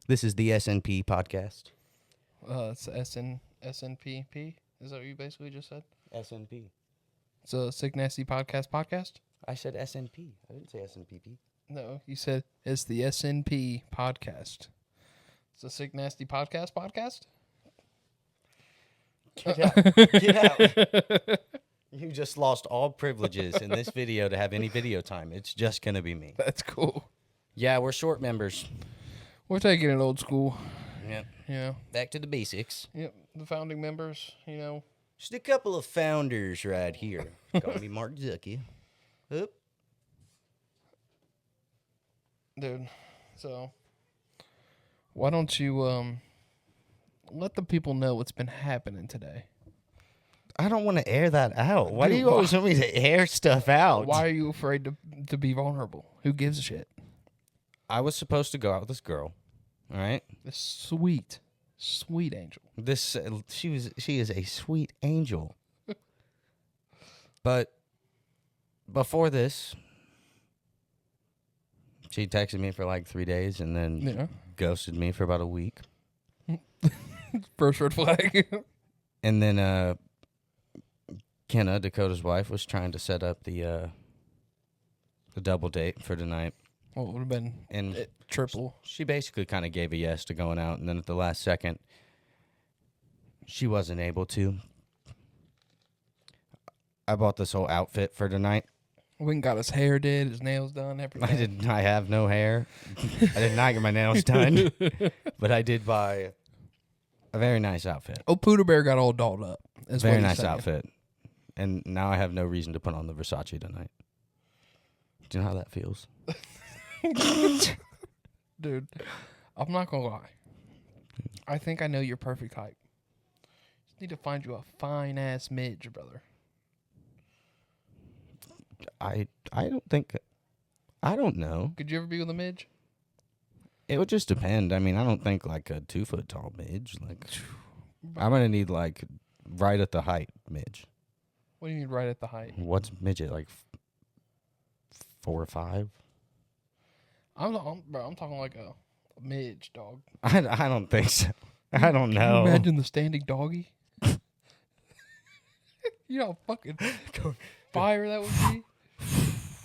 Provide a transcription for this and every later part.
This is the SNP podcast. It's SNPP. Is that what you basically just said? SNP. It's a Sick Nasty Podcast? I said SNP. I didn't say SNPP. No, you said it's the SNP podcast. It's a Sick Nasty Podcast? Get out. Get out. You just lost all privileges in this video to have any video time. It's just going to be me. That's cool. Yeah, we're short members. We're taking it old school. Yep. Yeah. Back to the basics. Yep. The founding members, you know. Just a couple of founders right here. Call me Mark Zucky. Oop. Dude, so why don't you let the people know what's been happening today? I don't want to air that out. Why do you always want me to air stuff out? Why are you afraid to be vulnerable? Who gives a shit? I was supposed to go out with this girl, all right? This sweet angel. She is a sweet angel. But before this, she texted me for like 3 days and then ghosted me for about a week. First red flag. And then Kenna, Dakota's wife, was trying to set up the double date for tonight. Well, it would have been triple. She basically kind of gave a yes to going out, and then at the last second, she wasn't able to. I bought this whole outfit for tonight. Went and got his hair did, his nails done, everything. I have no hair. I did not get my nails done, but I did buy a very nice outfit. Oh, Pooter Bear got all dolled up. Very nice outfit. And now I have no reason to put on the Versace tonight. Do you know how that feels? Dude, I'm not going to lie. I think I know your perfect height. Just need to find you a fine-ass midge, brother. I don't know. Could you ever be with a midge? It would just depend. I mean, I don't think like a 2 foot tall midge. Like, I'm gonna need like right at the height midge. What do you mean right at the height? What's midget, like 4 or 5? I'm talking like a midge, dog. I don't think so. I don't know. Can you imagine the standing doggy? You know how fucking fire that would be?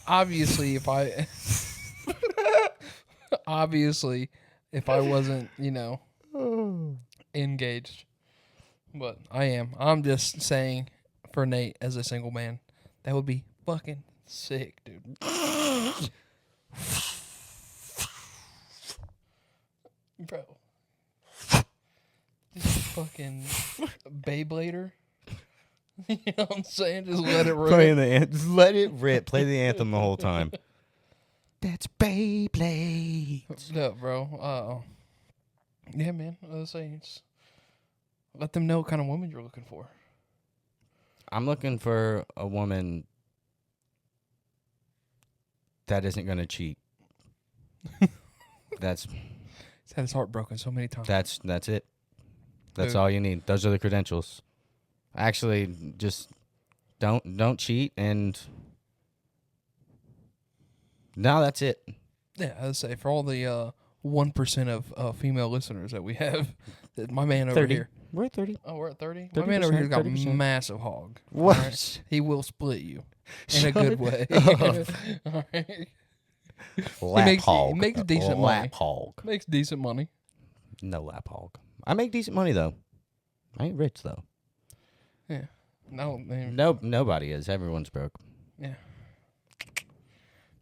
Obviously, if I wasn't, engaged. But I am. I'm just saying, for Nate as a single man, that would be fucking sick, dude. Bro. Just fucking Beyblader. You know what I'm saying? Just let it rip. Just let it rip. Play the anthem the whole time. That's Beyblade. No, bro. Yeah, man. I was saying, let them know what kind of woman you're looking for. I'm looking for a woman that isn't going to cheat. He's had his heart broken so many times. That's it. That's all you need. Those are the credentials. Actually, just don't cheat, and no, that's it. Yeah, I would say for all the 1% of female listeners that we have, my man over 30. here. We're at 30. Oh, we're at 30? My man over here got 30%. massive hog. What? Right? He will split you in a good way. All right. Lap hog. He makes decent money. Lap hog. Makes decent money. No lap hog. I make decent money, though. I ain't rich, though. Yeah. No. Nobody is. Everyone's broke. Yeah.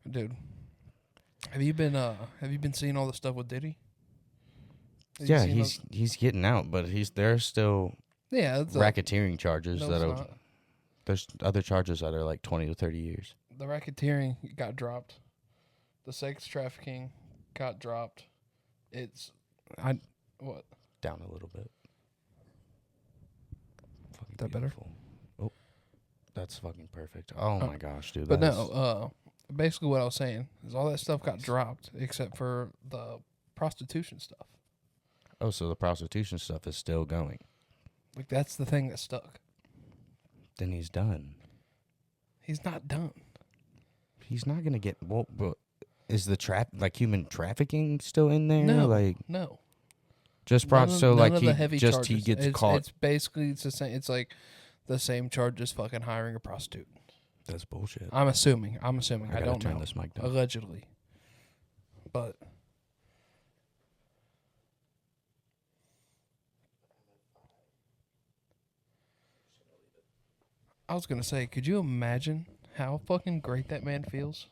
Dude. Have you been seeing all the stuff with Diddy? Yeah, he's getting out, but there's still racketeering charges there's other charges that are like 20 to 30 years. The racketeering got dropped. The sex trafficking got dropped. What? Down a little bit. Is that better? Oh, that's fucking perfect. Oh my gosh, dude. But no, basically what I was saying is all that stuff got dropped except for the prostitution stuff. Oh, so the prostitution stuff is still going. Like, that's the thing that stuck. Then he's done. He's not done. He's not going to get... Well, but is the human trafficking still in there? No, like, no. Just so none like of he the heavy just charges. he gets It's caught. basically the same. It's like the same charge as fucking hiring a prostitute. That's bullshit. I'm assuming. I don't turn know. this mic down. Allegedly, but I was gonna say, could you imagine how fucking great that man feels?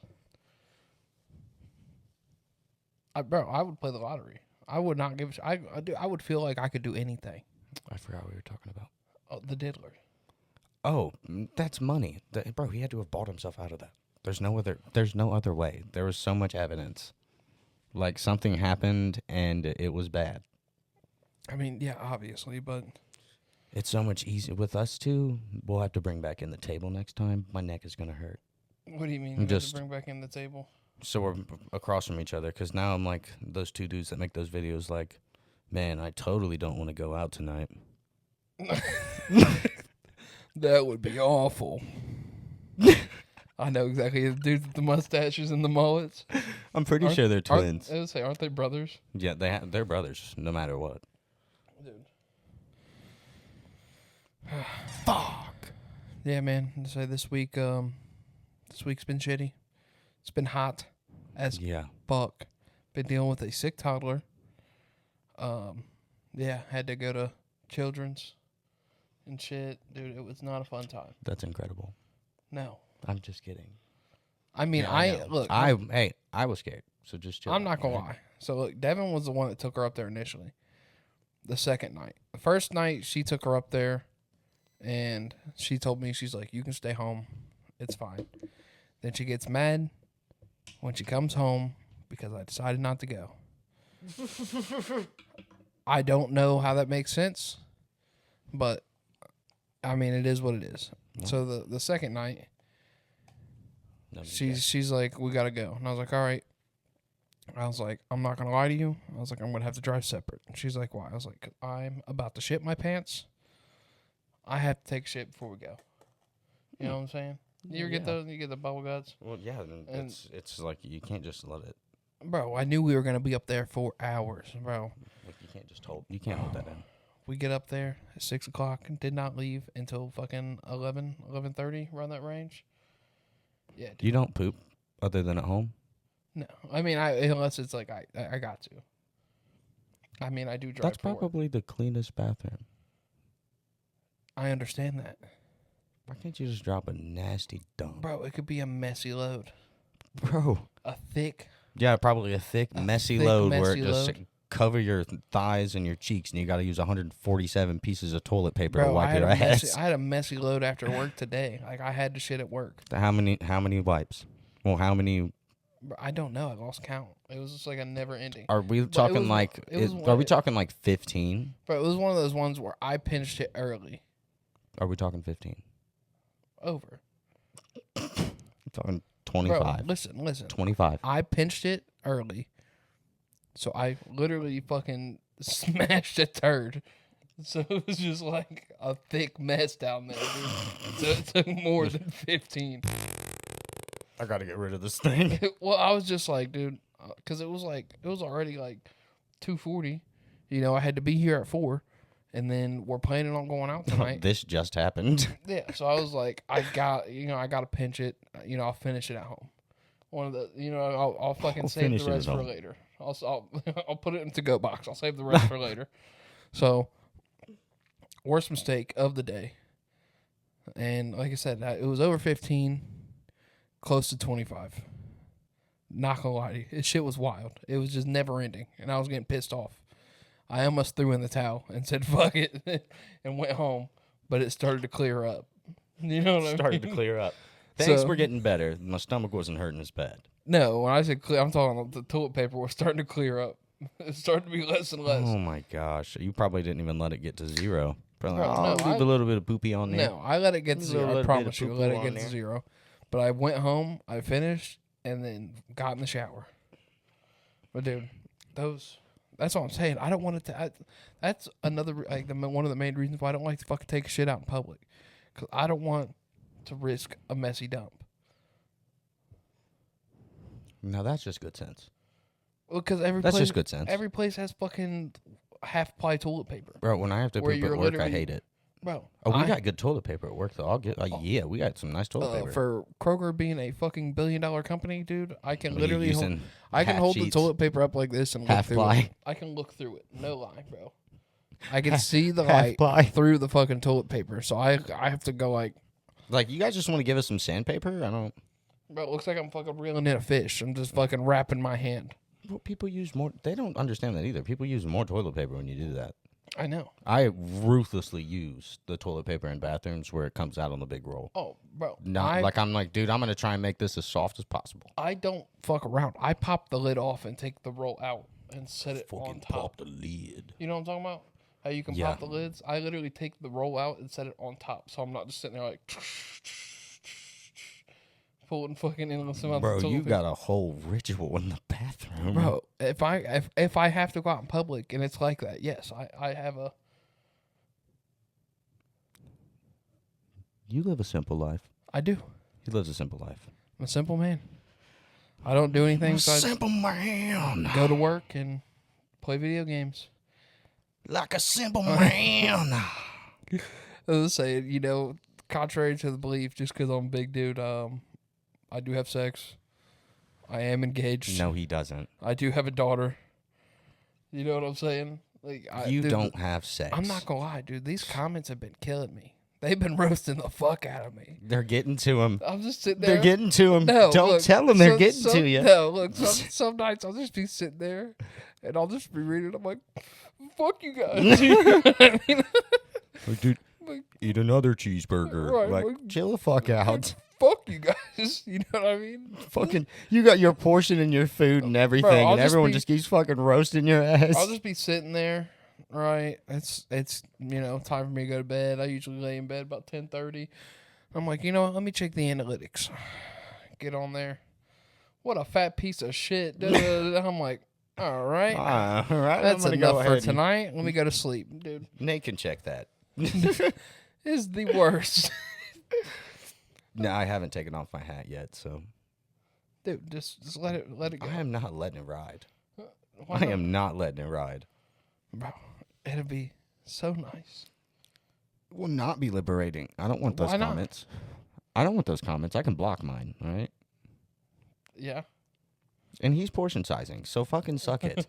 Bro, I would play the lottery. I would not give. I would feel like I could do anything. I forgot what we were talking about. Oh, the diddler. Oh, that's money, bro. He had to have bought himself out of that. There's no other way. There was so much evidence. Like something happened and it was bad. I mean, yeah, obviously, but it's so much easier with us too. We'll have to bring back in the table next time. My neck is gonna hurt. What do you mean? Just bring back in the table. So we're across from each other because now I'm like those two dudes that make those videos. Like, man, I totally don't want to go out tonight. That would be awful. I know exactly the dudes with the mustaches and the mullets. I'm pretty sure they're twins. I would say, aren't they brothers? Yeah, they're brothers, no matter what. Dude. Fuck. Yeah, man. So this week's been shitty. It's been hot as fuck. Been dealing with a sick toddler. Yeah, had to go to Children's and shit. Dude, it was not a fun time. That's incredible. No. I'm just kidding. I mean, I was scared. So just chill. I'm not gonna lie. So look, Devin was the one that took her up there initially. The second night. The first night she took her up there and she told me, she's like, you can stay home. It's fine. Then she gets mad when she comes home because I decided not to go. I don't know how that makes sense, but I mean, it is what it is. Yeah. So the second night, she's like, we gotta go. And I was like, all right. I was like, I'm not gonna lie to you. I was like, I'm gonna have to drive separate. And she's like, why? I was like, I'm about to shit my pants. I have to take a shit before we go. You know what I'm saying? You ever get those? You get the bubble guts? Well, yeah. And it's like you can't just let it. Bro, I knew we were gonna be up there for hours, bro. Like you can't just hold. You can't hold that in. We get up there at 6 o'clock and did not leave until fucking 11:30, around that range. Yeah. Dude. You don't poop other than at home? No. I mean, unless it's like I got to. I mean, I do drive. That's probably the cleanest bathroom. I understand that. Why can't you just drop a nasty dump? Bro, it could be a messy load. Bro. A thick. Yeah, probably a thick, messy load where it just cover your thighs and your cheeks, and you got to use 147 pieces of toilet paper to wipe your ass. I had a messy load after work today. Like, I had to shit at work. How many wipes? Well, how many? I don't know. I lost count. It was just like a never ending. Are we talking are we talking like 15? But it was one of those ones where I pinched it early. Are we talking 15? Over. I'm talking 25. Bro, listen. 25. I pinched it early. So I literally fucking smashed a turd. So it was just like a thick mess down there, dude. So it took more than 15. I gotta get rid of this thing. Well, I was just like, dude, because it was already like 2:40. You know, I had to be here at 4, and then we're planning on going out tonight. This just happened. Yeah, so I was like, I gotta pinch it. You know, I'll finish it at home. One of the, you know, I'll fucking save the rest for later. I'll put it in the to-go box. I'll save the rest for later. So, worst mistake of the day. And like I said, it was over 15, close to 25. Not gonna lie to you. This shit was wild. It was just never ending. And I was getting pissed off. I almost threw in the towel and said, fuck it, and went home. But it started to clear up. You know what I mean? Started to clear up. Things were getting better. My stomach wasn't hurting as bad. No, when I said clear, I'm talking about the toilet paper was starting to clear up. It started to be less and less. Oh, my gosh. You probably didn't even let it get to 0. Probably leave a little bit of poopy on there. No, I let it get to 0. I promise you, I let it get to 0. But I went home, I finished, and then got in the shower. But, dude, that's what I'm saying. I don't want it to. That's another, like, one of the main reasons why I don't like to fucking take shit out in public. Because I don't want to risk a messy dump. Now that's just good sense. Well, because that's just good sense. Every place has fucking half-ply toilet paper. Bro, when I have to Where poop at you're work, I literally- hate it. Bro, Oh, we got good toilet paper at work, though. I'll get, yeah, we got some nice toilet paper. For Kroger being a fucking billion-dollar company, dude, I can literally using I can hold sheets. the toilet paper up like this and look through Half-ply. it. I can look through it. No lie, bro. I can see the Half-ply. light through the fucking toilet paper, so I have to go like. Like, you guys just want to give us some sandpaper? I don't. Bro, it looks like I'm fucking reeling in a fish. I'm just fucking wrapping my hand. Well, people use more. They don't understand that either. People use more toilet paper when you do that. I know. I ruthlessly use the toilet paper in bathrooms where it comes out on the big roll. Oh, bro. I'm like, dude, I'm gonna try and make this as soft as possible. I don't fuck around. I pop the lid off and take the roll out and set it on top. Pop the lid. You know what I'm talking about? How you can pop the lids? I literally take the roll out and set it on top, so I'm not just sitting there like pulling fucking endless amounts of toilet Bro, you paper. got a whole ritual in the bathroom. Bro, if I have to go out in public and it's like that, yes, I have a. You live a simple life. I do. He lives a simple life. I'm a simple man. I don't do anything. Simple man. Go to work and play video games. Like a simple man. I was saying, you know, contrary to the belief, just because I'm a big dude, I do have sex. I am engaged. No, he doesn't. I do have a daughter. You know what I'm saying? Like, You don't have sex. I'm not gonna lie, dude. These comments have been killing me. They've been roasting the fuck out of me. They're getting to him. I'm just sitting there. They're getting to him. No, Don't look, tell them they're getting to you. No, look, some nights I'll just be sitting there and I'll just be reading. I'm like, fuck you guys. You know what I mean? Like, dude, Like, eat another cheeseburger. Right, like, like, chill the fuck out. fuck you guys. You know what I mean? Fucking, you got your portion and your food and everything, I'll and just everyone be- just keeps fucking roasting your ass. I'll just be sitting there, right? It's you know, time for me to go to bed. I usually lay in bed about 10:30. I'm like, you know what? Let me check the analytics. Get on there. What a fat piece of shit. I'm like, all right. All right, That's I'm gonna enough go for ahead tonight. Let me go to sleep, dude. Nate can check that. Is the worst. No, I haven't taken off my hat yet, so Dude, just let it go. I am not letting it ride. Why I not? am not letting it ride. Bro, it'd be so nice. It will not be liberating. I don't want those Why not? comments. I don't want those comments. I can block mine, all right? Yeah. And he's portion sizing, so fucking suck it.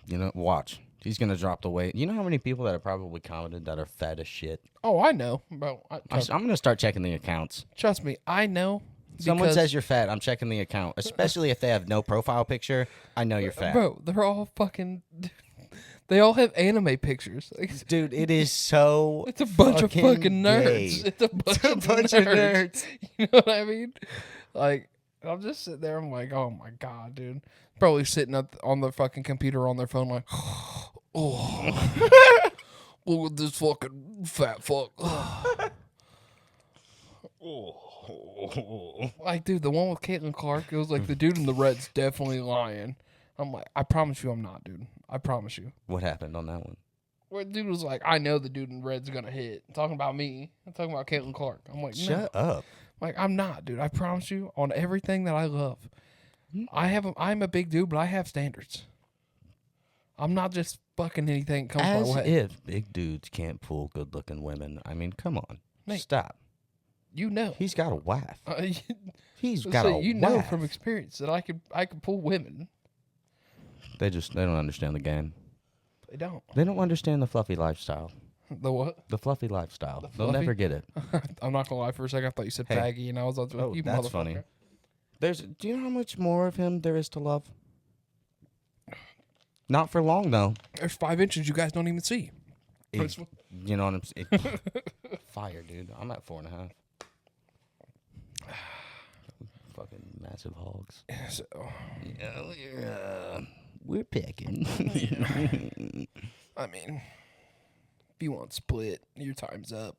You know, watch. He's going to drop the weight. You know how many people that have probably commented that are fat as shit? Oh, I know, bro. I'm going to start checking the accounts. Trust me, I know. Someone because- says you're fat, I'm checking the account. Especially if they have no profile picture, I know you're fat. Bro, they're all fucking. They all have anime pictures. Like, Dude, it is so. it's a bunch of fucking nerds. gay. It's a bunch, of, bunch nerds. of nerds. You know what I mean? Like, I'm just sitting there. I'm like, oh my god, dude. Probably sitting up on the fucking computer on their phone, like, oh, look at this fucking fat fuck. Like, dude, the one with Caitlin Clark, it was like the dude in the red's definitely lying. I'm like, I promise you I'm not, dude. I promise you. What happened on that one? Where the dude was like, I know the dude in red's gonna hit. I'm talking about me. I'm talking about Caitlin Clark. I'm like, no. Shut up. Like, I'm not, dude. I promise you on everything that I love. I'm a big dude, but I have standards. I'm not just fucking anything that comes As my way. if big dudes can't pull good looking women. I mean, come on. Nate. Stop. You know. He's got a wife. He's So got a you wife. know from experience that I could pull women. They don't understand the game. They don't. They don't understand the fluffy lifestyle. The what? The fluffy lifestyle. They'll fluffy? never get it. I'm not gonna lie. For a second, I thought you said Hey. faggy, and I was like, Oh, you that's motherfucker. funny. Do you know how much more of him there is to love? Not for long though. There's 5 inches you guys don't even see. You know what I'm saying? Fire, dude. I'm at 4.5. Fucking massive hogs. So, We're picking. I mean, if you want split, your time's up.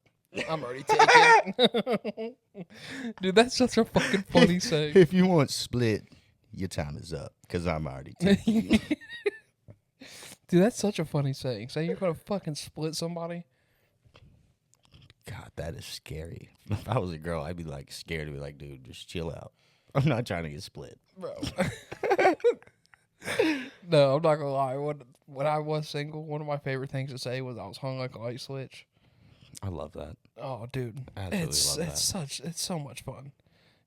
I'm already taken. Dude, that's such a fucking funny saying. If you want split, your time is up because I'm already taken. Dude, that's such a funny saying. Saying you're gonna fucking split somebody. God, that is scary. If I was a girl, I'd be like scared to be like, dude, just chill out. I'm not trying to get split. Bro. No, I'm not gonna lie. When I was single, one of my favorite things to say was I was hung like a light switch. I love that. Oh, dude, Absolutely love that. it's so much fun.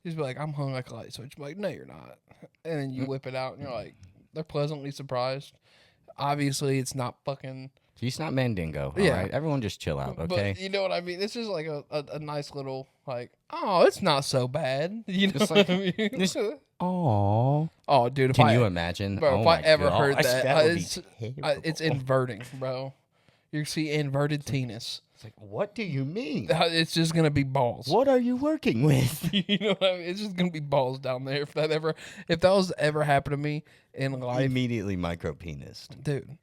You just be like, I'm hung like a light switch. Be like, no, you're not. And then you whip it out, and you're like, they're pleasantly surprised. Obviously, it's not fucking. He's not Mandingo. All Yeah. right? Everyone just chill out, okay? But you know what I mean? It's just like a nice little, like, oh, it's not so bad. You know Just what like- I mean? just- Aww. Oh, dude, Can you imagine? bro, Oh if my I ever gosh, heard that, would be it's terrible. inverting, bro. You see inverted penis. It's like, what do you mean? It's just gonna be balls. What are you working with? You know what I mean? It's just gonna be balls down there. If that was ever happened to me in life, Immediately micro penis. dude.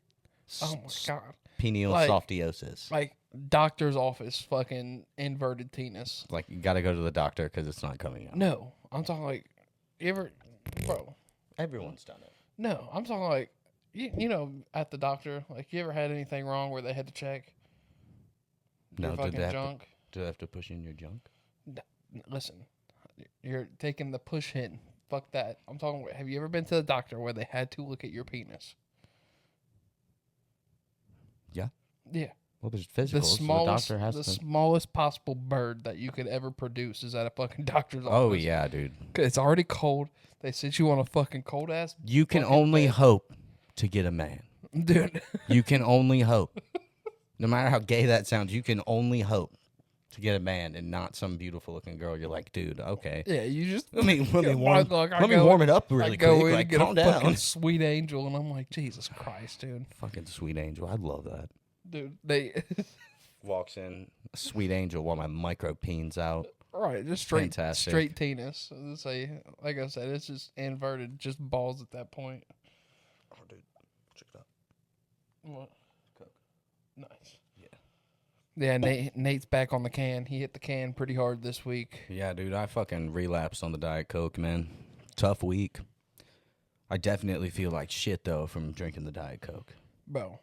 Oh my god. Penial Like- softiosis. Like doctor's office, fucking inverted penis. Like, you gotta go to the doctor because it's not coming out. No, I'm talking like, you ever, bro? Everyone's done it. No, I'm talking like, you know, at the doctor, like, you ever had anything wrong where they had to check No, your did fucking they, have junk? do they have to push in your junk? Listen, you're taking the push hit. Fuck that. I'm talking. Have you ever been to the doctor where they had to look at your penis? Yeah. Yeah. Well, there's The physicals. smallest, the doctor has the to. smallest possible bird that you could ever produce is at a fucking doctor's office. Oh yeah, dude. It's already cold. They sit you on a fucking cold ass. You can fucking only bed. hope to get a man. Dude. You can only hope. No matter how gay that sounds, you can only hope to get a man and not some beautiful looking girl. You're like, dude, okay. Yeah, you just Let me Yeah, warm. like, I Let me go- warm it up I really go quick. in Like, and get calm a fucking down. sweet angel, and I'm like, Jesus Christ, dude. Fucking sweet angel. I love that. Dude, they Walks in, sweet angel, while my micro peens out. right, just Fantastic. straight penis. Let's say, like I said, it's just inverted, just balls at that point. Oh, dude, check it out. What? Coke. Nice. Yeah, Nate's back on the can. He hit the can pretty hard this week. Yeah, dude, I fucking relapsed on the Diet Coke, man. Tough week. I definitely feel like shit though from drinking the Diet Coke. Bro.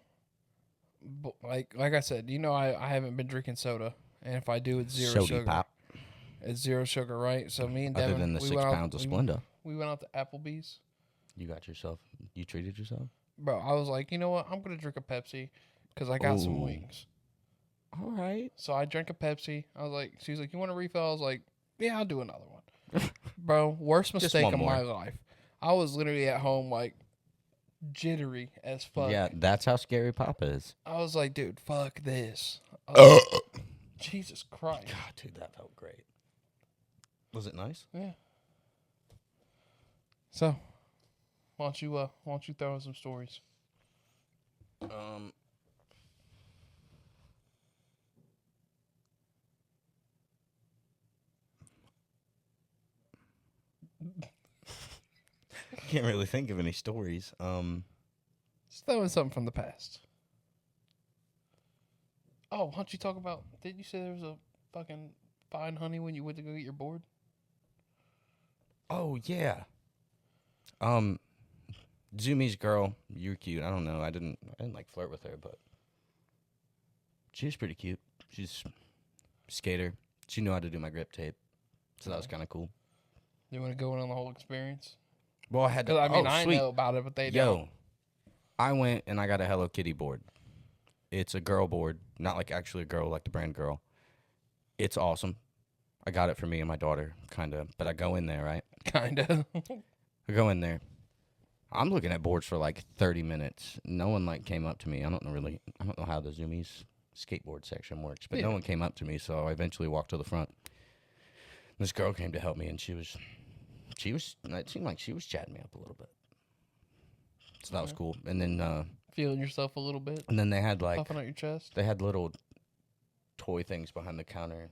Like I said, you know, I haven't been drinking soda, and if I do, it's zero Sody sugar. pop. It's zero sugar, right? So me and Other Devin, than the we 6 went out- pounds of we- Splenda. We went out to Applebee's. You treated yourself? Bro, I was like, you know what? I'm going to drink a Pepsi because I got some Ooh. wings. All right. So I drank a Pepsi. I was like, she was like, you want a refill? I was like, yeah, I'll do another one. Bro, worst Just mistake one of my more. life. I was literally at home like jittery as fuck. Yeah, that's how scary pop is. I was like, dude, fuck this. I was like, Jesus Christ. God, dude, that felt great. Was it nice? Yeah. So, why don't you throw in some stories? Can't really think of any stories. Just throw in something from the past. Oh, why don't you talk about? Did you say there was a fucking fine honey when you went to go get your board? Oh yeah. Zumi's girl, you're cute. I don't know. I didn't like flirt with her, but she was pretty cute. She's a skater. She knew how to do my grip tape, so that was kind of cool. You want to go in on the whole experience? Well, I had to. Because I mean, oh, I sweet. know about it, but they Yo, don't. I went and I got a Hello Kitty board. It's a girl board, not like actually a girl, like the brand girl. It's awesome. I got it for me and my daughter, kind of. But I go in there, right? Kinda. I go in there. I'm looking at boards for like 30 minutes. No one like came up to me. I don't know how the Zoomies skateboard section works, but no Yeah. one came up to me, so I eventually walked to the front. This girl came to help me, and it seemed like she was chatting me up a little bit. So that was cool. And then Feeling yourself a little bit. they had like Puffing out your chest. they had little toy things behind the counter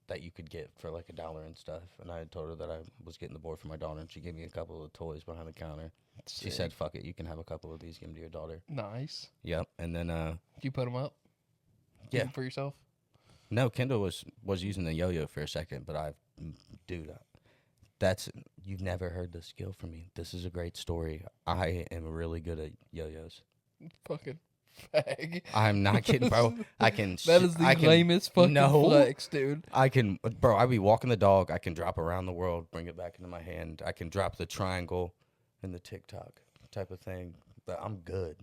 that you could get for like $1 and stuff. And I had told her that I was getting the board for my daughter, and she gave me a couple of toys behind the counter. She Sick. said, "Fuck it, you can have a couple of these. Give them to your daughter." Nice. Yep. And then Did you put them up? Yeah. For yourself? no, Kendall was using the yo-yo for a second, but you've never heard this skill from me. This is a great story. I am really good at yo-yos. Fucking fag. I'm not kidding, bro. I can. That is the lamest fucking flex, dude. I can, bro. I be walking the dog. I can drop around the world, bring it back into my hand. I can drop the triangle and the TikTok. type of thing. But I'm good.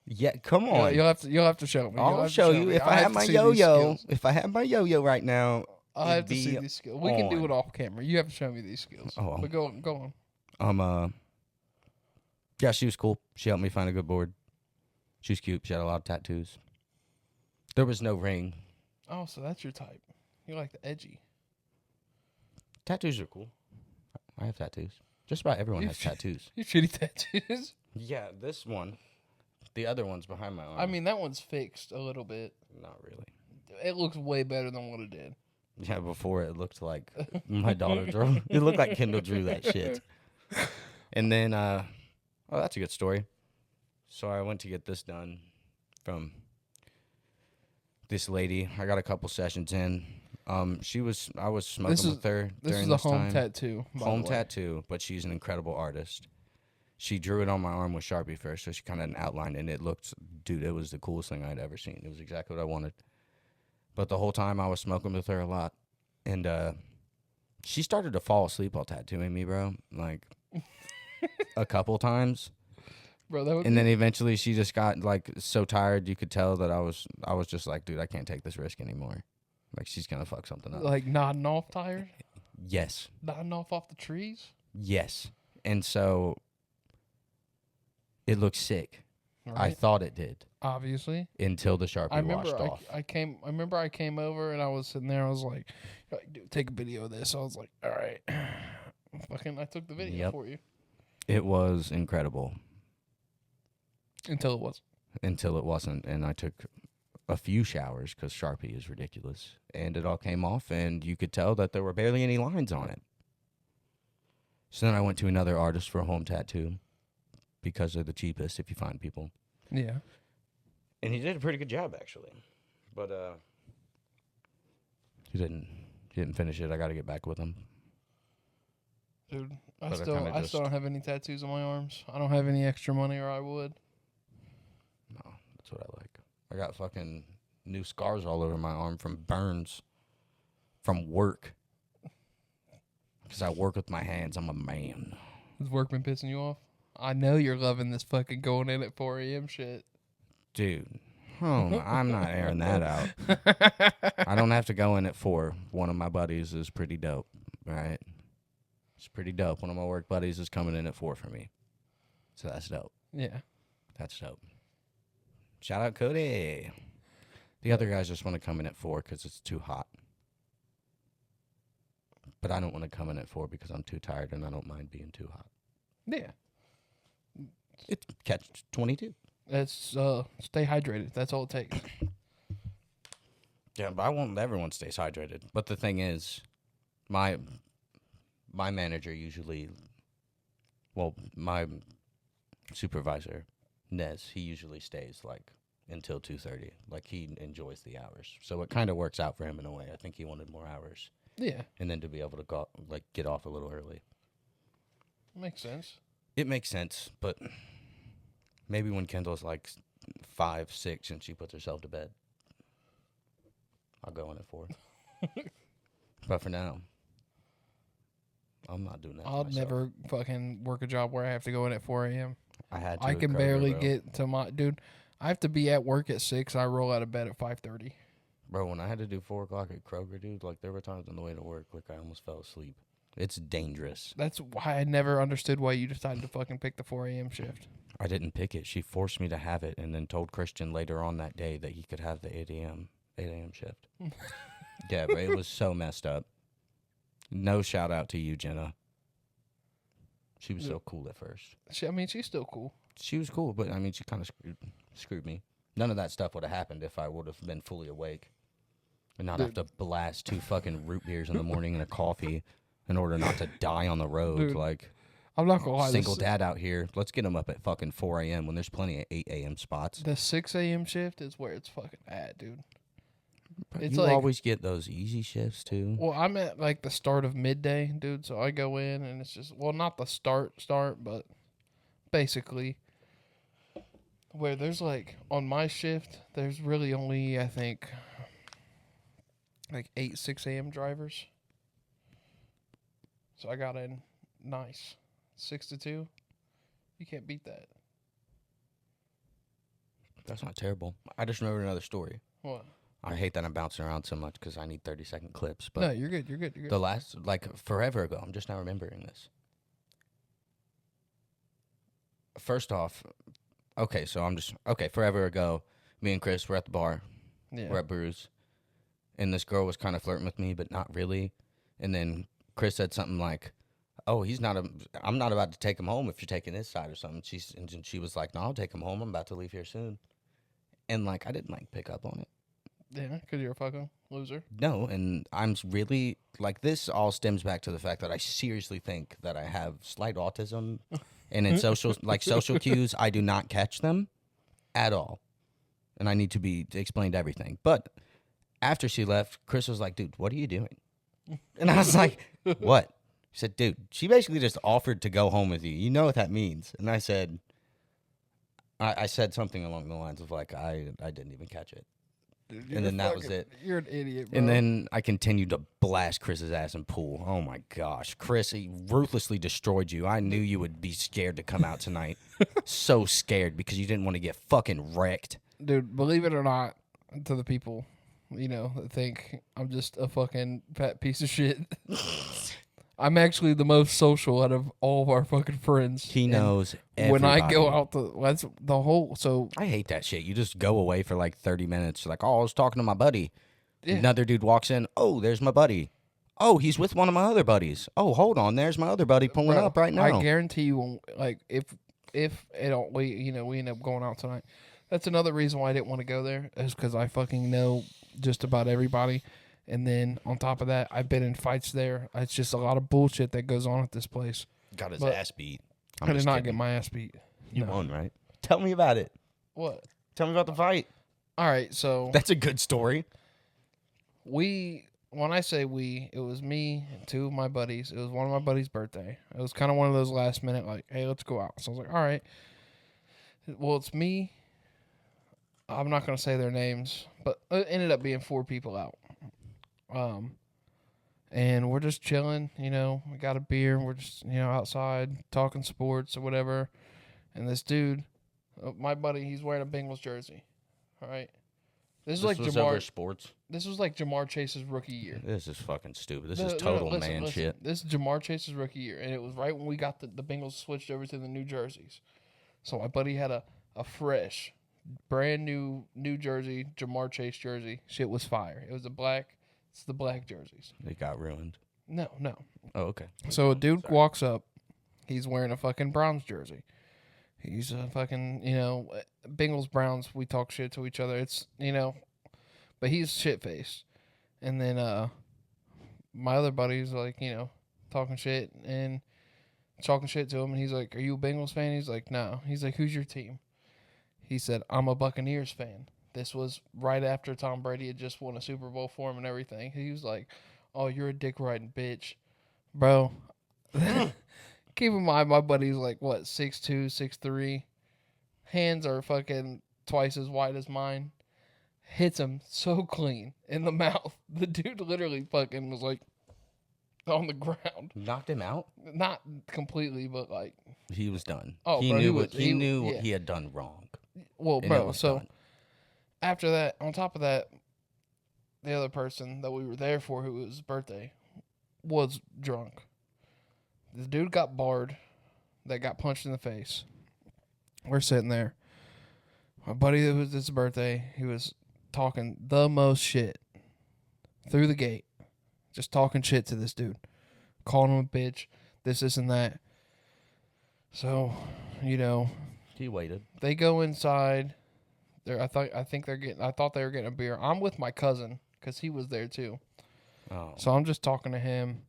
Yeah, come on. You'll have to show me. I'll show you. If I have my yo-yo, right now, I'll have to see these skills. We can do it off camera. You have to show me these skills. But go on. Yeah, she was cool. She helped me find a good board. She was cute. She had a lot of tattoos. There was no ring. Oh, so that's your type. You like the edgy. Tattoos are cool. I have tattoos. Just about everyone has tattoos. You shitty tattoos? Yeah, this one. The other one's behind my arm. I mean, that one's fixed a little bit. Not really. It looks way better than what it did. Yeah, before it looked like my daughter drew. It looked like Kendall drew that shit. And then, that's a good story. So I went to get this done from this lady. I got a couple sessions in. I was smoking with her during this time. This is a home tattoo. Home tattoo, but she's an incredible artist. She drew it on my arm with Sharpie first, so she kind of outlined it, and it looked, dude, it was the coolest thing I'd ever seen. It was exactly what I wanted. But the whole time I was smoking with her a lot, and she started to fall asleep while tattooing me, bro, like a couple times. Bro, and then eventually she just got like so tired, you could tell that I was just like, dude, I can't take this risk anymore. Like, she's gonna fuck something up. Like nodding off tired? Yes. Nodding off the trees? Yes. And so it looked sick. Right. I thought it did. Obviously. Until the Sharpie washed off. I remember I came over and I was sitting there. I was like, dude, take a video of this. I was like, all right. I took the video for you. It was incredible. Until it wasn't. And I took a few showers because Sharpie is ridiculous. And it all came off, and you could tell that there were barely any lines on it. So then I went to another artist for a home tattoo because they're the cheapest if you find people. Yeah. And he did a pretty good job, actually. But he didn't finish it. I got to get back with him. Dude, I still don't have any tattoos on my arms. I don't have any extra money, or I would. No, that's what I like. I got fucking new scars all over my arm from burns from work. Because I work with my hands. I'm a man. Has work been pissing you off? I know you're loving this fucking going in at 4 a.m. shit. Dude. Oh, I'm not airing that out. I don't have to go in at 4. One of my buddies is pretty dope, right? It's pretty dope. One of my work buddies is coming in at 4 for me. So that's dope. Yeah. That's dope. Shout out Cody. The other guys just want to come in at 4 because it's too hot. But I don't want to come in at 4 because I'm too tired and I don't mind being too hot. Yeah. It's catch 22. It's stay hydrated. That's all it takes. Yeah, but I want everyone stays hydrated. But the thing is, my manager usually, my supervisor, Nez, he usually stays like until 2:30. Like, he enjoys the hours. So it kind of works out for him in a way. I think he wanted more hours. Yeah. And then to be able to go, like, get off a little early. Makes sense. It makes sense, but maybe when Kendall's like 5, 6 and she puts herself to bed, I'll go in at 4. But for now, I'm not doing that. I'll never fucking work a job where I have to go in at 4 a.m. I can barely get to my... Dude, I have to be at work at 6. I roll out of bed at 5:30. Bro, when I had to do 4 o'clock at Kroger, dude, like, there were times on the way to work, like, I almost fell asleep. It's dangerous. That's why I never understood why you decided to fucking pick the 4 a.m. shift. I didn't pick it. She forced me to have it and then told Christian later on that day that he could have the 8 a.m. shift. Yeah, but it was so messed up. No shout out to you, Jenna. She was so cool at first. She's still cool. She was cool, but, she kind of screwed me. None of that stuff would have happened if I would have been fully awake and not have to blast 2 fucking root beers in the morning and a coffee in order not to die on the road. Dude, like, I'm not going to lie. Single dad out here. Let's get him up at fucking 4 a.m. when there's plenty of 8 a.m. spots. The 6 a.m. shift is where it's fucking at, dude. It's you like, always get those easy shifts, too. Well, I'm at, like, the start of midday, dude. So I go in, and it's just... Well, not the start, but basically... Where there's, like... On my shift, there's really only, I think... Like, 8 6 a.m. drivers. So I got in nice. 6 to 2. You can't beat that. That's not terrible. I just remembered another story. What? I hate that I'm bouncing around so much because I need 30-second clips. But no, you're good. You're good. You're good. the last, like, forever ago, I'm just now remembering this. First off, forever ago, me and Chris were at the bar. Yeah. We're at Brews. And this girl was kind of flirting with me, but not really. And then Chris said something like, oh, I'm not about to take him home if you're taking this side or something. She was like, no, I'll take him home. I'm about to leave here soon. And, like, I didn't, like, pick up on it. Yeah, because you're a fucking loser. No, and I'm really, like, this all stems back to the fact that I seriously think that I have slight autism. And in social cues, I do not catch them at all. And I need to be explained everything. But after she left, Chris was like, dude, what are you doing? And I was like, what? He said, dude, she basically just offered to go home with you. You know what that means. And I said something along the lines of, like, I didn't even catch it. Dude, and then that was it. You're an idiot, bro. And then I continued to blast Chris's ass in pool. Oh, my gosh. Chris, he ruthlessly destroyed you. I knew you would be scared to come out tonight. So scared because you didn't want to get fucking wrecked. Dude, believe it or not, to the people, that think I'm just a fucking fat piece of shit. I'm actually the most social out of all of our fucking friends. He knows everybody. When I go out, that's the whole, so. I hate that shit. You just go away for like 30 minutes. Like, oh, I was talking to my buddy. Yeah. Another dude walks in. Oh, there's my buddy. Oh, he's with one of my other buddies. Oh, hold on. There's my other buddy pulling up right now. I guarantee you, like, if we end up going out tonight, that's another reason why I didn't want to go there, is because I fucking know just about everybody. And then on top of that, I've been in fights there. It's just a lot of bullshit that goes on at this place. Got his ass beat. I did not get my ass beat. You won, right? Tell me about it. What? Tell me about the fight. All right, so that's a good story. When I say we, it was me and two of my buddies. It was one of my buddies' birthday. It was kind of one of those last minute, like, hey, let's go out. So I was like, all right. Well, it's me. I'm not going to say their names, but it ended up being 4 people out. And we're just chilling, we got a beer and we're just, outside talking sports or whatever. And this dude, my buddy, he's wearing a Bengals jersey. All right. This was Jamar sports. This was like Jamar Chase's rookie year. This is fucking stupid. This is total man shit. This is Jamar Chase's rookie year. And it was right when we got the Bengals switched over to the new jerseys. So my buddy had a fresh, brand new jersey, Jamar Chase jersey. Shit was fire. It was the black jerseys. They got ruined. No. Oh, okay. So a dude walks up. He's wearing a fucking Browns jersey. He's a fucking, Bengals, Browns, we talk shit to each other. It's, but he's shit-faced. And then my other buddy's like, talking shit to him. And he's like, are you a Bengals fan? He's like, no. He's like, who's your team? He said, I'm a Buccaneers fan. This was right after Tom Brady had just won a Super Bowl for him and everything. He was like, oh, you're a dick-riding bitch. Bro. Keep in mind, my buddy's like, what, 6'2", 6'3". Hands are fucking twice as wide as mine. Hits him so clean in the mouth. The dude literally fucking was like on the ground. Knocked him out? Not completely, but like. He was done. Oh, he bro, knew what he had done wrong. Well, bro, so after that, on top of that, the other person that we were there for, who was his birthday, was drunk. The dude got barred, that got punched in the face. We're sitting there. My buddy, it was his birthday. He was talking the most shit through the gate. Just talking shit to this dude. Calling him a bitch, this and that. So, he waited. They go inside. I thought they were getting a beer. I'm with my cousin because he was there too. Oh. So I'm just talking to him.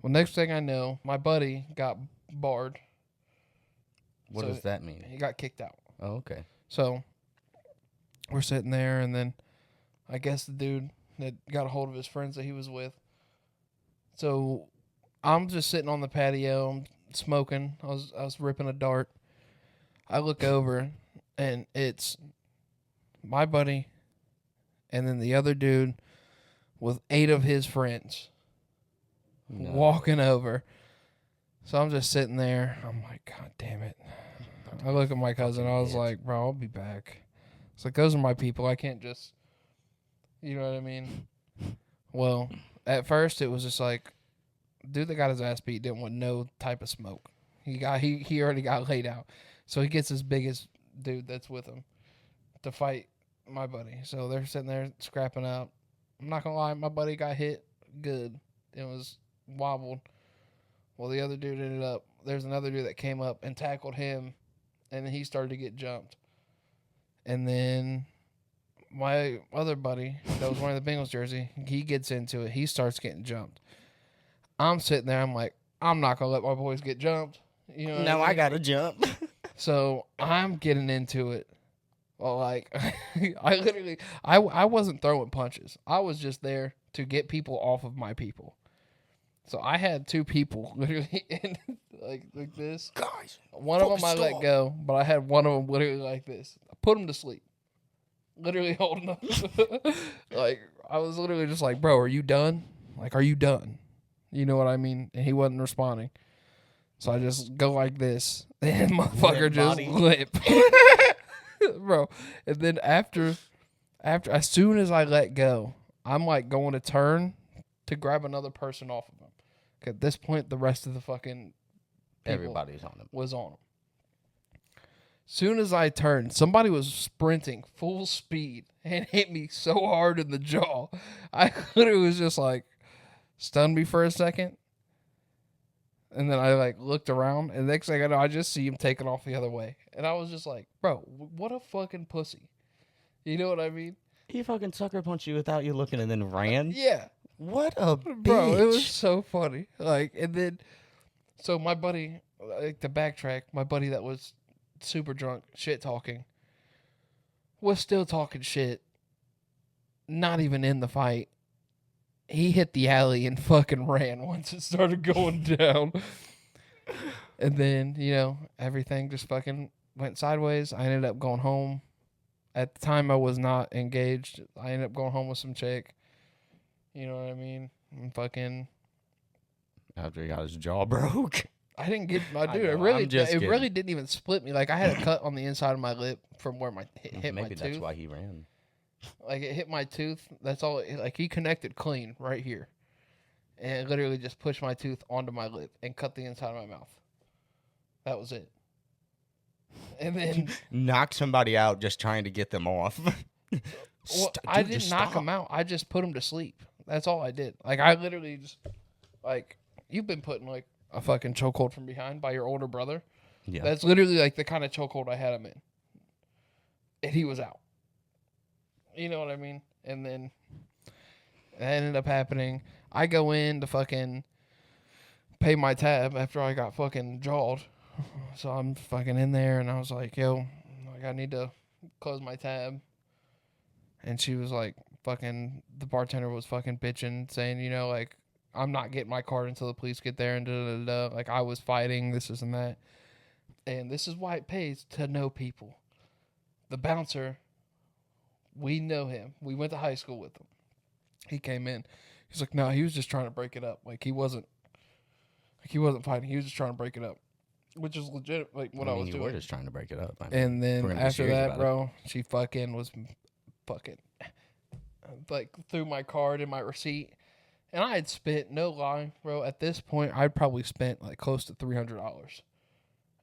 Well, next thing I know, my buddy got barred. What does that mean? He got kicked out. Oh, okay. So we're sitting there, and then I guess the dude that got a hold of his friends that he was with. So I'm just sitting on the patio, I'm smoking. I was ripping a dart. I look over, and it's my buddy and then the other dude with 8 of his friends walking over. So I'm just sitting there. I'm like, God damn it. I look at my cousin. I was like, bro, I'll be back. It's like, those are my people. I can't just, you know what I mean? Well, at first it was just like, dude that got his ass beat didn't want no type of smoke. He already got laid out. So he gets his biggest dude that's with him to fight my buddy. So they're sitting there scrapping out. I'm not gonna lie, my buddy got hit good. It was wobbled. Well, the other dude there's another dude that came up and tackled him, and then he started to get jumped. And then my other buddy that was wearing the Bengals jersey, he gets into it. He starts getting jumped. I'm sitting there. I'm like, I'm not going to let my boys get jumped. You know now I got to jump. So I'm getting into it. Well, like, I wasn't throwing punches. I was just there to get people off of my people. So I had two people literally in, like this. Guys, one of them I let go, but I had one of them literally like this. I put him to sleep. Literally holding him. Like, I was literally just like, bro, are you done? Like, are you done? You know what I mean? And he wasn't responding. So I just go like this. And motherfucker just lip. Bro. And then after, as soon as I let go, I'm like going to turn to grab another person off of him. At this point, the rest of the fucking everybody's on him. Was on him. Soon as I turned, somebody was sprinting full speed and hit me so hard in the jaw. I literally was just like, stunned me for a second. And then I like looked around, and the next thing I know, I just see him taking off the other way. And I was just like, bro, what a fucking pussy. You know what I mean? He fucking sucker punched you without you looking and then ran? Yeah. What a bitch. Bro, it was so funny. Like, and then, so my buddy, like, to backtrack, my buddy that was super drunk, shit talking, was still talking shit, not even in the fight. He hit the alley and fucking ran once it started going down. And then, you know, everything just fucking went sideways. I ended up going home. At the time, I was not engaged. I ended up going home with some chick. You know what I mean? And fucking. After he got his jaw broke. I didn't get my dude. It really didn't even split me. Like, I had a cut on the inside of my lip from where my hit Maybe my tooth. that's why he ran. Like, it hit my tooth. That's all. Like, he connected clean right here, and it literally just pushed my tooth onto my lip and cut the inside of my mouth. That was it. And then knock somebody out just trying to get them off. Well, I didn't knock him out. I just put him to sleep. That's all I did. Like, I literally just, like, you've been putting, like, a fucking chokehold from behind by your older brother. Yeah. That's literally, like, the kind of chokehold I had him in. And he was out. You know what I mean? And then that ended up happening. I go in to fucking pay my tab after I got fucking jawed. So I'm fucking in there, and I was like, yo, like, I need to close my tab. And she was like, fucking, the bartender was fucking bitching, saying, you know, like, I'm not getting my card until the police get there, and da-da-da-da. Like, I was fighting, this and that. And this is why it pays to know people. The bouncer, we know him. We went to high school with him. He came in. He's like, no, he was just trying to break it up. Like, he wasn't fighting. He was just trying to break it up. Which is legit, like, what I was doing. You were just trying to break it up. And then after that, bro, she fucking was fucking, like, threw my card and my receipt. And I had spent, no lie, bro, at this point, I'd probably spent, like, close to $300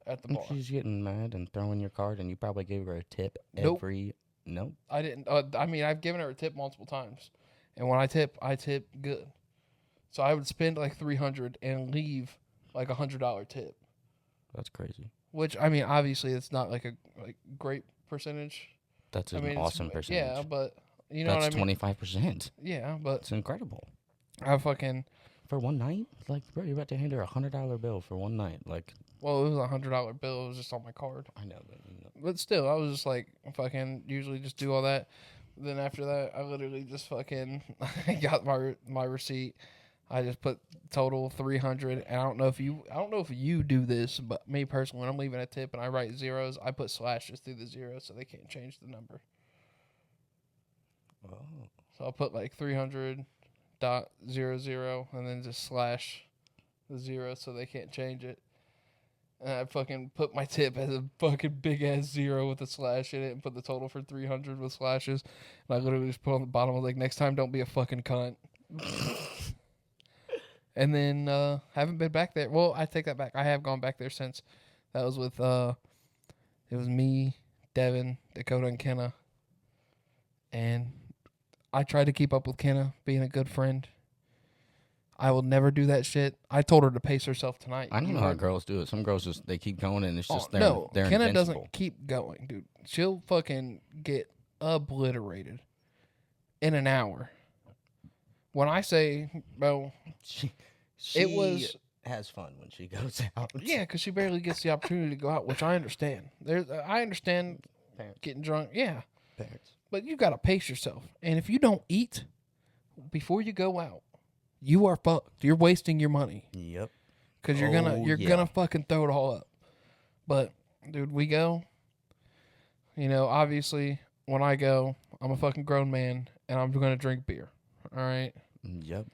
at the bar. She's getting mad and throwing your card, and you probably gave her a tip every... Nope. I didn't. I mean, I've given her a tip multiple times. And when I tip good. So I would spend, like, $300 and leave, like, $100 tip. That's crazy. Which, I mean, obviously, it's not like a great percentage. That's an awesome percentage. Yeah, but you know what I mean? That's 25%. Yeah, but it's incredible. I fucking for one night, like, bro, you're about to hand her $100 bill for one night, like. Well, it was $100 bill. It was just on my card. I know, but still, I was just like, fucking, usually just do all that. Then after that, I literally just fucking got my receipt. I just put total 300, and I don't know if you do this, but me personally, when I'm leaving a tip and I write zeros, I put slashes through the zeros so they can't change the number. Oh. So I'll put like 300.00 and then just slash the zero so they can't change it. And I fucking put my tip as a fucking big ass 0 with a slash in it and put the total for 300 with slashes. And I literally just put on the bottom, I was like, next time don't be a fucking cunt. And then haven't been back there. Well, I take that back. I have gone back there since. That was with it was me, Devin, Dakota, and Kenna. And I tried to keep up with Kenna, being a good friend. I will never do that shit. I told her to pace herself tonight. I don't know how girls do it. Some girls just they keep going and it's just they're Kenna invincible. Doesn't keep going, dude. She'll fucking get obliterated in an hour. When I say, bro, she it was has fun when she goes out. Yeah, because she barely gets the opportunity to go out, which I understand. I understand Parents. Getting drunk. Yeah, Parents. but you gotta pace yourself, and if you don't eat before you go out, you are fucked. You're wasting your money. Yep. Because you're gonna fucking throw it all up. But dude, we go. You know, obviously, when I go, I'm a fucking grown man, and I'm gonna drink beer. All right. Yep.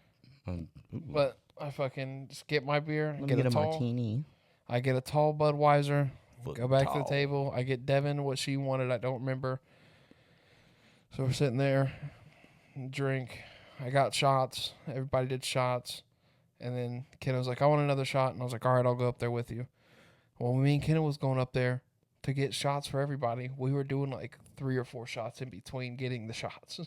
But I fucking just get my beer. Let me get a tall martini. I get a tall Budweiser. Go back to the tall. table. I get Devin what she wanted. I don't remember. So we're sitting there, drink. I got shots. Everybody did shots. And then Kenna was like, I want another shot. And I was like, all right, I'll go up there with you. Well, me and Kenna was going up there to get shots for everybody. We were doing like 3 or 4 shots in between getting the shots.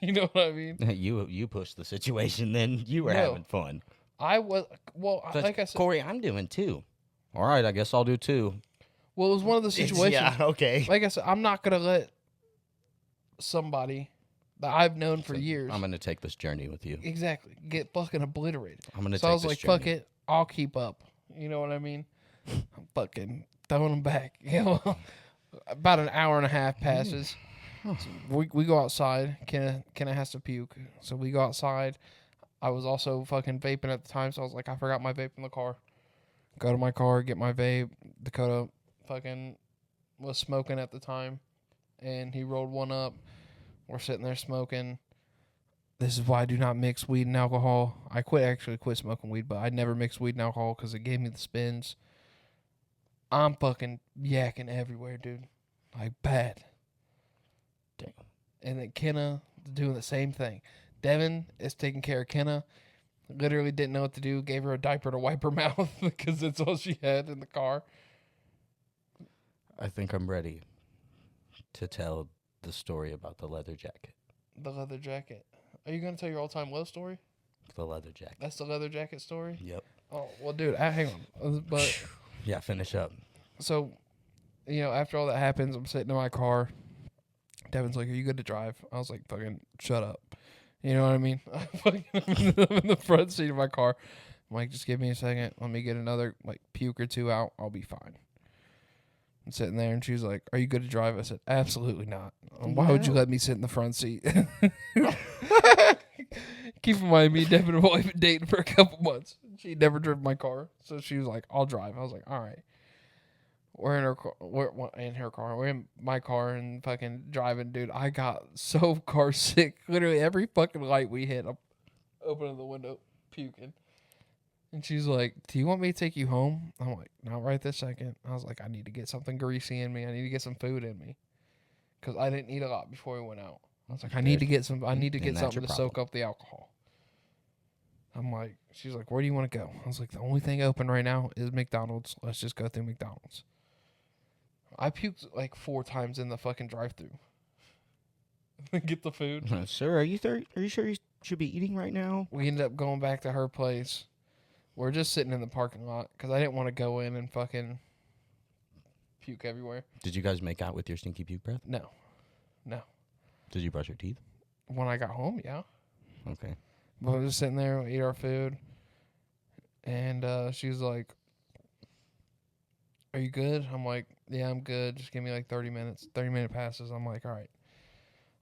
You know what I mean? You pushed the situation, then you were having fun. I was, well, like I said. Corey, I'm doing 2. All right, I guess I'll do 2. Well, it was one of the situations. Yeah, okay. Like I said, I'm not going to let somebody that I've known for years. I'm going to take this journey with you. Exactly. Get fucking obliterated. I'm going to So take I was this like, journey. fuck it. I'll keep up. You know what I mean? I'm fucking throwing them back. You know, about an hour and a half passes. So we go outside. Kenna has to puke. So we go outside. I was also fucking vaping at the time. So I was like, I forgot my vape in the car. Go to my car, get my vape. Dakota fucking was smoking at the time. And he rolled one up. We're sitting there smoking. This is why I do not mix weed and alcohol. I quit smoking weed, but I never mixed weed and alcohol because it gave me the spins. I'm fucking yakking everywhere, dude. Like, bad. Damn. And then Kenna doing the same thing. Devin is taking care of Kenna. Literally didn't know what to do. Gave her a diaper to wipe her mouth because that's all she had in the car. I think I'm ready to tell the story about the leather jacket. The leather jacket. Are you going to tell your all-time low story? The leather jacket. That's the leather jacket story? Yep. Oh, well, dude, hang on. But yeah, finish up. so, you know, after all that happens, I'm sitting in my car. Devin's like, are you good to drive? I was like, fucking shut up. You know what I mean? I'm in the front seat of my car. I'm like, just give me a second. Let me get another like puke or 2 out. I'll be fine. I'm sitting there, and she's like, are you good to drive? I said, absolutely not. Why would you let me sit in the front seat? Keep in mind, me and Devin have only been dating for a couple months. She never driven my car. So she was like, I'll drive. I was like, all right. We're in her car. We're in her car. We're in my car and fucking driving, dude. I got so car sick. Literally every fucking light we hit, I'm opening the window, puking. And she's like, do you want me to take you home? I'm like, not right this second. I was like, I need to get something greasy in me. I need to get some food in me. Because I didn't eat a lot before we went out. I was like, I need to get something to soak up the alcohol. I'm like, she's like, where do you want to go? I was like, the only thing open right now is McDonald's. Let's just go through McDonald's. I puked like 4 times in the fucking drive-through. Get the food. Sir, are you sure you should be eating right now? We ended up going back to her place. We're just sitting in the parking lot because I didn't want to go in and fucking puke everywhere. Did you guys make out with your stinky puke breath? No. Did you brush your teeth? When I got home, yeah. Okay. But we're just sitting there, we eat our food. And she was like, are you good? I'm like, yeah, I'm good. Just give me like 30 minutes. 30-minute passes. I'm like, all right,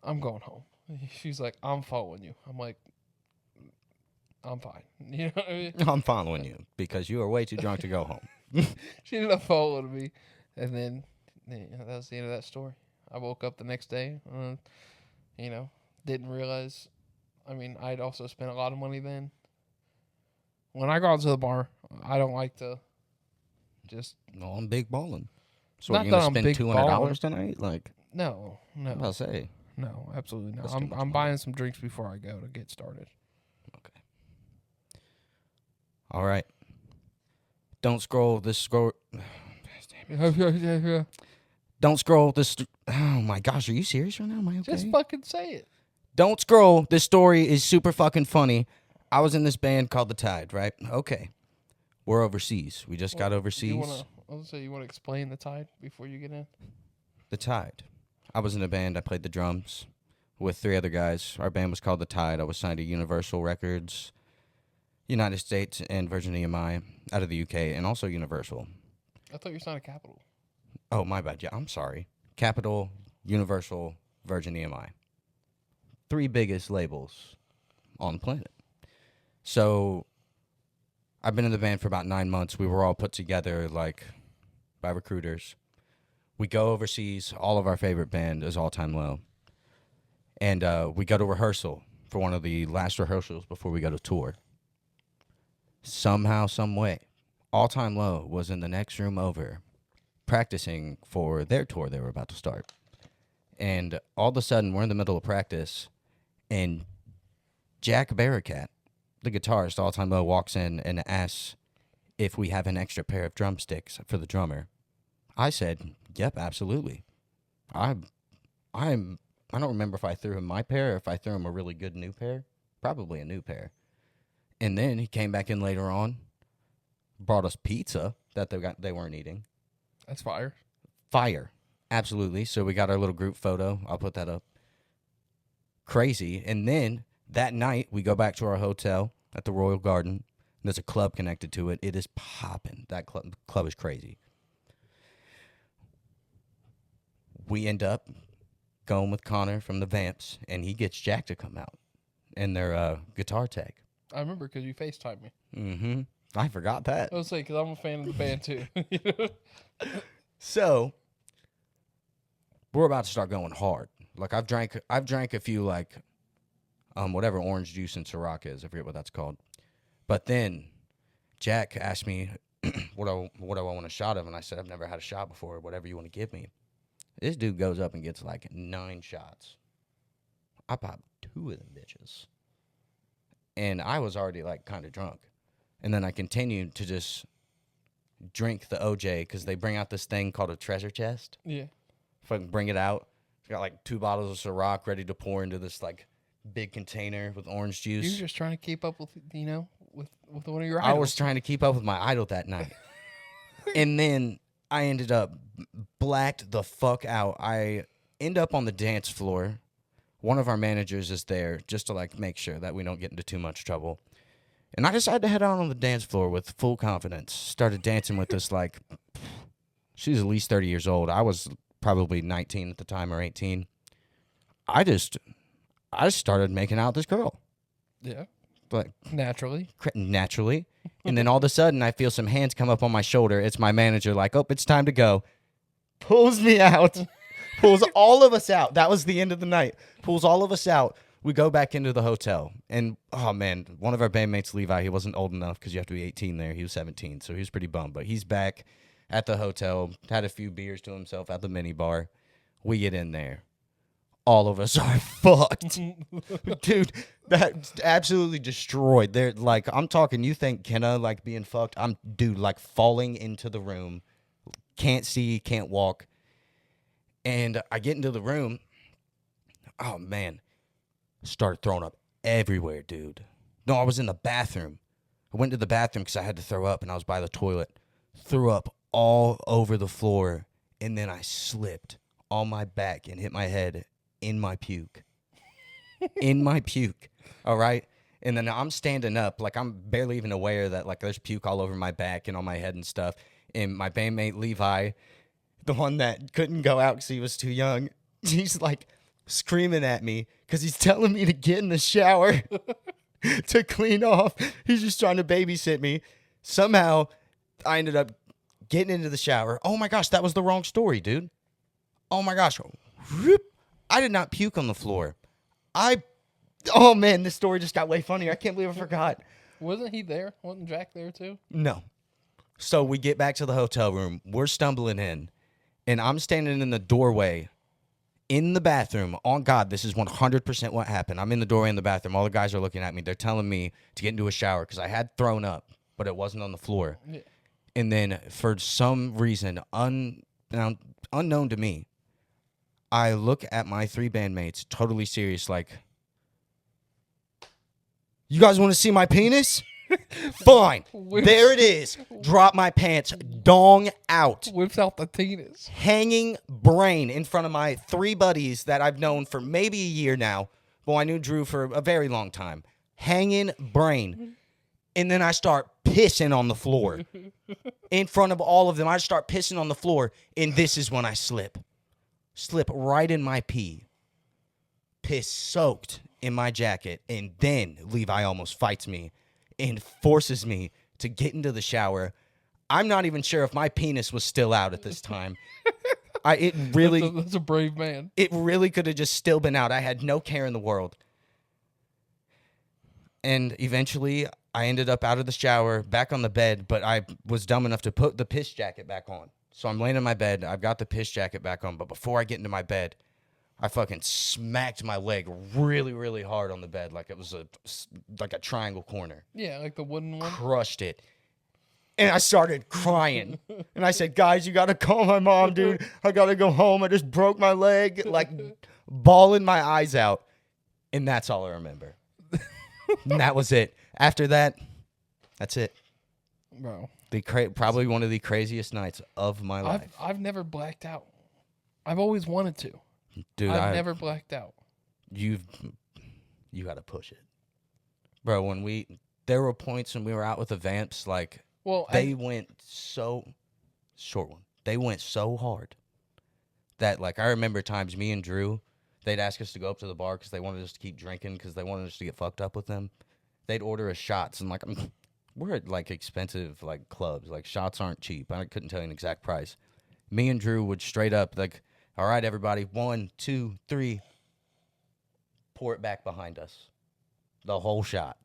I'm going home. She's like, I'm following you. I'm like, I'm fine. You know what I mean? I'm following you because you are way too drunk to go home. She ended up following me. And then that was the end of that story. I woke up the next day, didn't realize. I mean, I'd also spent a lot of money then. When I go out to the bar, I don't like to Just well, I'm big balling. So not you're that gonna I'm spend big $200 tonight? Like, no, I'm about to say. no, absolutely not. That's too much I'm money. buying some drinks before I go to get started. Okay. All right. Don't scroll this scroll. Don't scroll this. Oh my gosh, are you serious right now? Am I okay? Just fucking say it. Don't scroll. This story is super fucking funny. I was in this band called The Tide, right? Okay. We're overseas. We just got overseas. You want to explain the Tide before you get in? The Tide. I was in a band. I played the drums with 3 other guys. Our band was called The Tide. I was signed to Universal Records, United States, and Virgin EMI out of the UK, and also Universal. I thought you were signed to Capitol. Oh, my bad. Yeah, I'm sorry. Capitol, Universal, Virgin EMI. 3 biggest labels on the planet. So I've been in the band for about 9 months. We were all put together like by recruiters. We go overseas. All of our favorite band is All Time Low. And we go to rehearsal for one of the last rehearsals before we go to tour. Somehow, some way, All Time Low was in the next room over practicing for their tour they were about to start. And all of a sudden, we're in the middle of practice, and Jack Barricat, the guitarist, All Time Low, walks in and asks if we have an extra pair of drumsticks for the drummer. I said, yep, absolutely. I don't remember if I threw him my pair or if I threw him a really good new pair. Probably a new pair. And then he came back in later on, brought us pizza that they weren't eating. That's fire. Fire. Absolutely. So we got our little group photo. I'll put that up. Crazy. And then that night, we go back to our hotel at the Royal Garden. There's a club connected to it. It is popping. That club is crazy. We end up going with Connor from the Vamps, and he gets Jack to come out in their guitar tag. I remember because you FaceTimed me. Mm-hmm. I forgot that. I was like, because I'm a fan of the band too. So we're about to start going hard. Like I've drank a few like whatever orange juice and Ciroc is. I forget what that's called. But then Jack asked me what I want a shot of, and I said I've never had a shot before. Whatever you want to give me. This dude goes up and gets like 9 shots. I popped 2 of them bitches, and I was already like kind of drunk. And then I continued to just drink the OJ because they bring out this thing called a treasure chest. Yeah. Fucking bring it out. It's got like 2 bottles of Ciroc ready to pour into this like big container with orange juice. You were just trying to keep up with, with one of your idols. I was trying to keep up with my idol that night. And then I ended up blacked the fuck out. I end up on the dance floor. One of our managers is there just to like make sure that we don't get into too much trouble. And I decided to head out on the dance floor with full confidence. Started dancing with this, like, she was at least 30 years old. I was probably 19 at the time or 18. I just started making out with this girl. Yeah. Like naturally. And then all of a sudden, I feel some hands come up on my shoulder. It's my manager, like, oh, it's time to go. Pulls me out. Pulls all of us out. That was the end of the night. Pulls all of us out. We go back into the hotel, and, oh, man, one of our bandmates, Levi, he wasn't old enough because you have to be 18 there. He was 17, so he was pretty bummed. But he's back at the hotel, had a few beers to himself at the minibar. We get in there. All of us are fucked. Dude, that's absolutely destroyed. They're like, I'm talking, you think Kenna, like, being fucked? I'm, dude, like, falling into the room. Can't see, can't walk. And I get into the room. Oh, man. Started throwing up everywhere, dude. No, I was in the bathroom. I went to the bathroom because I had to throw up, and I was by the toilet. Threw up all over the floor, and then I slipped on my back and hit my head in my puke. In my puke, all right? And then I'm standing up, like I'm barely even aware that like there's puke all over my back and on my head and stuff. And my bandmate Levi, the one that couldn't go out because he was too young, he's like screaming at me because he's telling me to get in the shower to clean off. He's just trying to babysit me. Somehow, I ended up getting into the shower. Oh my gosh, that was the wrong story, dude. Oh my gosh. I did not puke on the floor. Oh man, this story just got way funnier. I can't believe I forgot. Wasn't he there? Wasn't Jack there too? No. So we get back to the hotel room. We're stumbling in, and I'm standing in the doorway in the bathroom. On God, this is 100% what happened. I'm in the doorway in the bathroom. All the guys are looking at me. They're telling me to get into a shower because I had thrown up, but it wasn't on the floor. Yeah. And then for some reason, unknown to me, I look at my 3 bandmates, totally serious, like, you guys want to see my penis? Fine. There it is. Drop my pants. Dong out. Whips out the penis. Hanging brain in front of my 3 buddies that I've known for maybe a year now. Well, I knew Drew for a very long time. Hanging brain. And then I start pissing on the floor. In front of all of them, I start pissing on the floor. And this is when I slip. Slip right in my pee. Piss soaked in my jacket. And then Levi almost fights me and forces me to get into the shower. I'm not even sure if my penis was still out at this time. That's a brave man. It really could have just still been out. I had no care in the world. And eventually, I ended up out of the shower, back on the bed, but I was dumb enough to put the piss jacket back on. So I'm laying in my bed. I've got the piss jacket back on, but before I get into my bed, I fucking smacked my leg really, really hard on the bed, like it was like a triangle corner. Yeah, like the wooden one. Crushed it. And I started crying. And I said, guys, you got to call my mom, dude. I got to go home. I just broke my leg, like bawling my eyes out. And that's all I remember. And that was it. After that, that's it. Bro. Probably one of the craziest nights of my life. I've never blacked out. I've always wanted to. Dude, I've never blacked out. You got to push it. Bro, there were points when we were out with the Vamps, like, they went so hard that, like, I remember times me and Drew, they'd ask us to go up to the bar because they wanted us to keep drinking because they wanted us to get fucked up with them. They'd order us shots, and, like, we're at, like, expensive, like, clubs. Like, shots aren't cheap. I couldn't tell you an exact price. Me and Drew would straight up, like, all right, everybody, 1, 2, 3, pour it back behind us. The whole shot.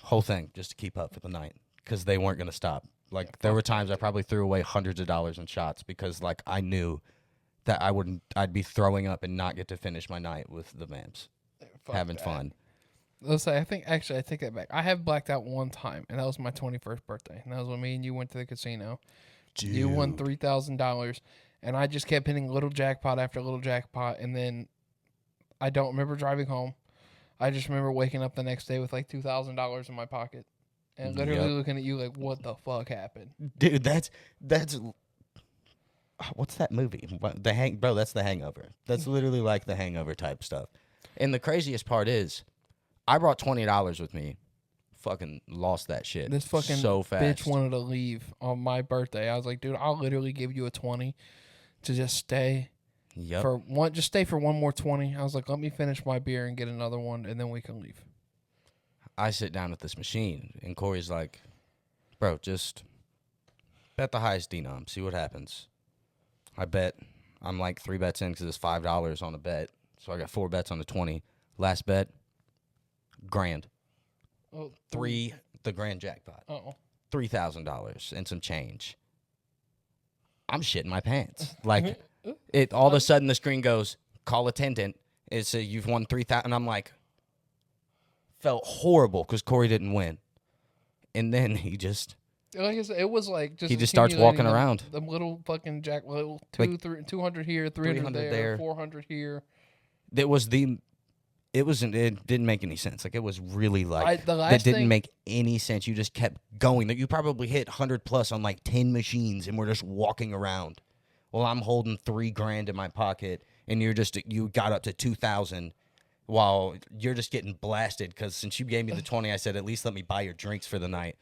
Whole thing, just to keep up for the night, because they weren't going to stop. Like, there were times I probably threw away hundreds of dollars in shots because, like, I knew that I'd be throwing up and not get to finish my night with the Vamps. Having fun. Let's say, I take that back. I have blacked out one time, and that was my 21st birthday. And that was when me and you went to the casino. Dude. You won $3,000, and I just kept hitting little jackpot after little jackpot, and then I don't remember driving home. I just remember waking up the next day with like $2,000 in my pocket, and literally looking at you like, "What the fuck happened?" Dude, that's what's that movie? Bro, that's The Hangover. That's literally like The Hangover type stuff. And the craziest part is, I brought $20 with me. Fucking lost that shit. This fucking so fast. Bitch wanted to leave on my birthday. I was like, dude, I'll literally give you a 20 to just stay. Yep. Just stay for one more 20. I was like, let me finish my beer and get another one, and then we can leave. I sit down at this machine, and Corey's like, bro, just bet the highest denom, see what happens. I bet. I'm like 3 bets in because it's $5 on a bet. So I got 4 bets on the 20. Last bet, $1,000. Oh, the grand jackpot. $3,000 and some change. I'm shitting my pants. Like, all of a sudden the screen goes, call attendant. It says you've won $3,000. And I'm like, felt horrible because Corey didn't win. And then he just... Like I said, it was like just... He just starts walking around. The little fucking little 200 here, 300 there, 400 here. It didn't make any sense. Like, it was really like... It didn't make any sense. You just kept going. You probably hit 100 plus on like 10 machines and we're just walking around. Well, I'm holding $3,000 in my pocket and you got up to 2,000 while you're just getting blasted because since you gave me the 20, I said, at least let me buy your drinks for the night.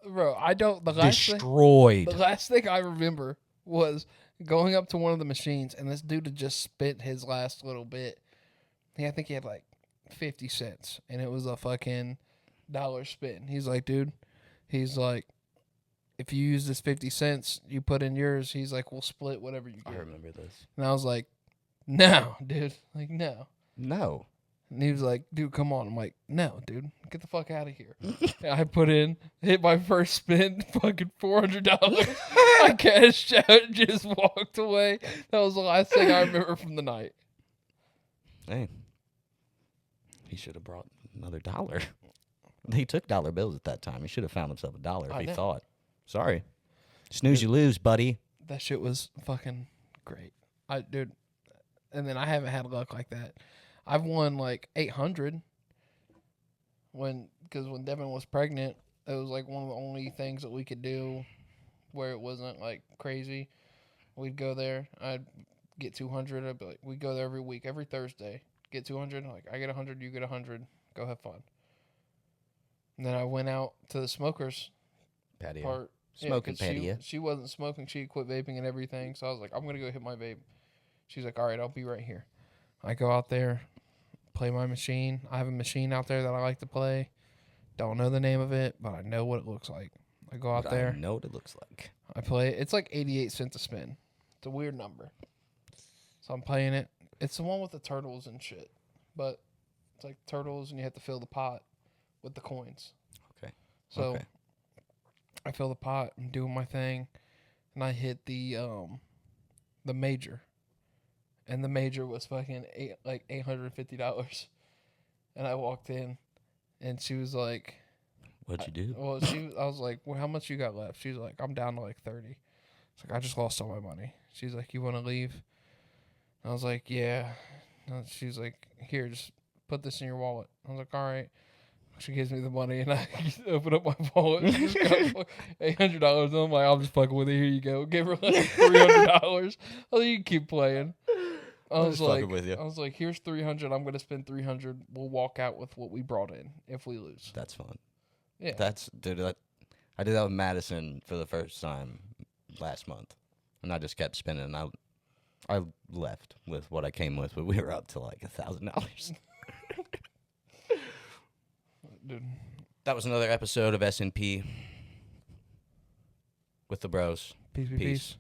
Bro, the last thing I remember was going up to one of the machines and this dude had just spent his last little bit. I think he had like 50 cents and it was a fucking dollar spin. He's like, dude, if you use this 50 cents, you put in yours. He's like, we'll split whatever you get. I remember this. And I was like, no, dude. Like, no. No. And he was like, dude, come on. I'm like, no, dude, get the fuck out of here. And I put in, hit my first spin, fucking $400. I cashed out and just walked away. That was the last thing I remember from the night. Hey, he should have brought another dollar. He took dollar bills at that time. He should have found himself a dollar if he thought. Sorry. Snooze, you lose, buddy. That shit was fucking great. Dude, and then I haven't had luck like that. I've won like 800 because when Devin was pregnant, it was like one of the only things that we could do where it wasn't like crazy. We'd go there. I'd get 200. I'd be like, we'd go there every week, every Thursday. Get 200. Like, I get 100, you get 100. Go have fun. And then I went out to the smokers Patio. part. Smoking patio. She wasn't smoking. She quit vaping and everything. So I was like, I'm going to go hit my vape. She's like, all right, I'll be right here. I go out there, play my machine. I have a machine out there that I like to play. Don't know the name of it, but I know what it looks like. I go out there. I know what it looks like. I play it. It's like 88 cents a spin. It's a weird number. So I'm playing it. It's the one with the turtles and shit. But it's like turtles and you have to fill the pot with the coins. Okay. So I fill the pot. I'm doing my thing. And I hit the major. And the major was fucking $850. And I walked in, and she was like, "What'd you do?" Well, I was like, "Well, how much you got left?" She's like, "I'm down to like 30." It's like, "I just lost all my money." She's like, "You want to leave?" I was like, "Yeah." And she's like, "Here, just put this in your wallet." I was like, "All right." She gives me the money, and I open up my wallet. And just got $800. And I'm like, "I'm just fucking with it. Here you go." Give her like $300. Oh, you can keep playing. I was like, "Here's 300. I'm gonna spend 300. We'll walk out with what we brought in if we lose." That's fun. Yeah, Dude. I did that with Madison for the first time last month, and I just kept spinning. And I left with what I came with, but we were up to like $1,000. dude. That was another episode of S&P with the bros. Peace.